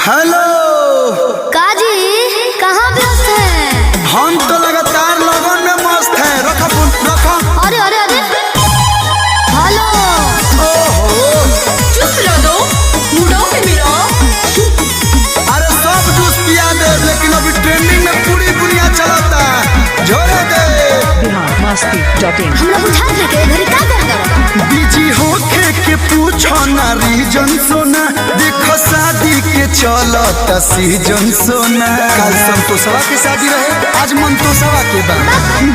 Hello काजी कहाँ व्यस्त हैं? हम तो लगातार लगन में मस्त है। रखा फोन रखा। अरे अरे अरे हेलो। ओहो चुप रहो दो मुड़ो पे मिलो। अरे सब जूस पिया दे, लेकिन अभी ट्रेंडिंग में पूरी दुनिया चलाता है। झोरे दे बिहारमस्ती.in हमरा बुझा था के घरी का कर दो। बिजी होके के पूछो ना रीजन सोना, देखो शादी के चलता सीजन सोना। कल संतोषवा की शादी रहे, आज मंतोषवा के बाद।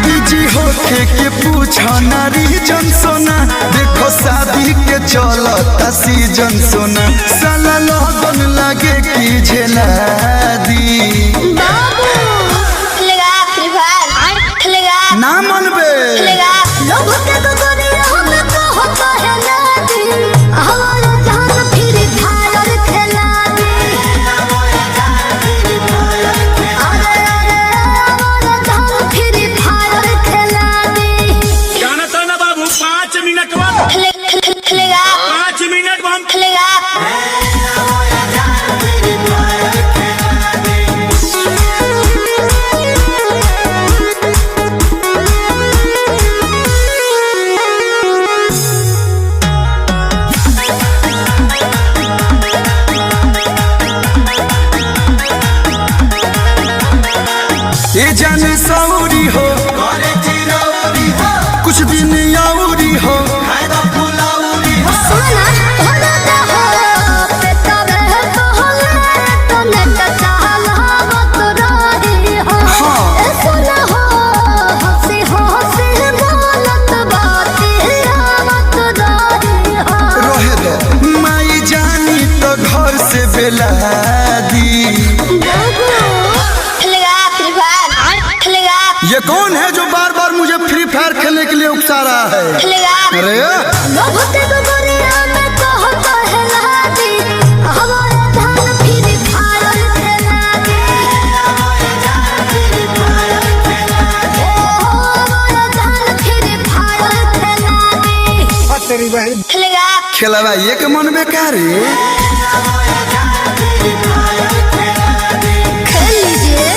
बिजी होके के पूछो ना रीजन सोना, देखो शादी के चलता सीजन सोना। साला लगन लगे की झेला दी बाबू खेलेगा फ्री फायर खेलेगा ना मनबे। खेलेगा लोग के तो दुनिया हम तो होता है लादी हमारा जान फ्री फायर खेला दी। अरे अरे हमारा जान फ्री फायर खेला दी। जाना था ना बाबू 5 मिनट बाद खेलेगा 5 मिनट बाद खेलेगा। ये जाने सौरी हो कुछ दिन याउरी हो। सुना होला दा हो पेटा में तो होला तो नेट चाहला मत रही हो। ए सुना हो हंसी हंसी बोलत बातिया मत रही हो। रहे दो माई जानी तो घर से बेला दी। बाबू खेलेगा फ्री फायर खेलेगा ये कौन है जो बार बार मुझे फ्री फायर खेलने के लिए उकसा रहा है? खेलेगा अरे लोग ते दुनिया में तो होता है लादी हमारा जान फ्री फायर खेला दी। हमारा जान फ्री फायर खेला दी। खेलेगा खेलवा ये के मन बेकार है। खेल लीजिए।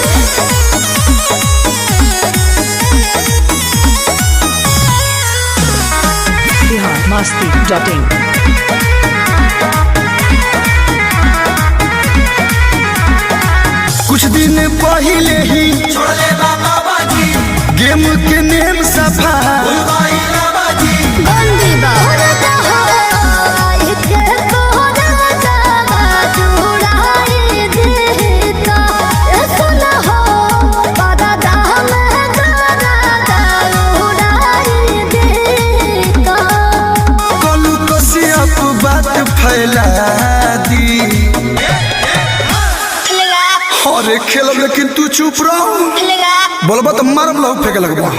बिहारमस्ती.in कुछ दिन पहले ही गेम के नेम सफा बंदी बहुरता हो आई के तोरा जावा जुड़ाई देता। ए सुना हो बादा दाम गाना उड़ाई देता। कलू कसियप बात फैला दी। खेलेगा अरे खेलब लेकिन तू चुप रहो। खेलेगा बोलबा तो मारब लहू फेंके लगबा।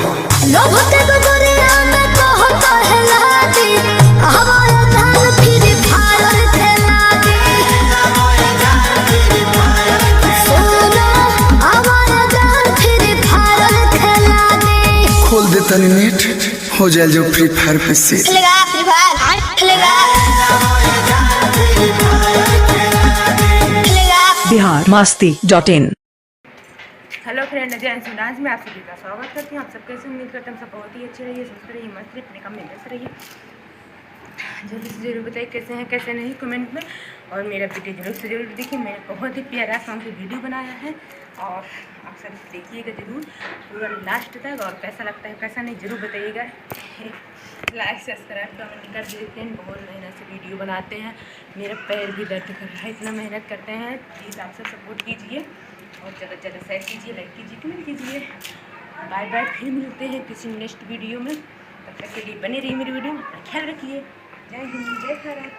लोग ते दुनिया में तो होता है लादी हमारा जान फ्री फायर खेला दी। सुनो हमारा जान फ्री फायर खेला दी। खोल दे तनी नेट हो जाए जो फ्री फायर पे से। खेलेगा फ्री फायर खेलेगा खेलेगा। बिहारमस्ती.in हेलो फ्रेंड अजय डांस में आप सभी का स्वागत करती हूँ। आप सब कैसे उम्मीद करते हैं सब बहुत ही अच्छे रहिए, स्वस्थ रहिए, मस्त रहिए, अपने काम में व्यस्त रहिए। जल्दी से जरूर बताइए कैसे हैं कैसे नहीं कमेंट में, और मेरा वीडियो जरूर से जरूर देखिए। मैंने बहुत ही प्यारा सॉन्ग की वीडियो बनाया है और आप सब देखिएगा जरूर पूरा लास्ट तक, और कैसा लगता है कैसा नहीं जरूर बताइएगा। लाइक सब्सक्राइब कमेंट कर देते हैं। बहुत मेहनत से वीडियो बनाते हैं, मेरा पैर भी दर्द कर रहा है, इतना मेहनत करते हैं। प्लीज़ आप सब सपोर्ट कीजिए और ज़्यादा से ज़्यादा शेयर कीजिए, लाइक कीजिए, कमेंट कीजिए। बाय बाय, फिर मिलते हैं किसी नेक्स्ट वीडियो में। तब तक के लिए बने रहिए मेरी वीडियो में, अपना ख्याल रखिए। जय हिंद जय भारत।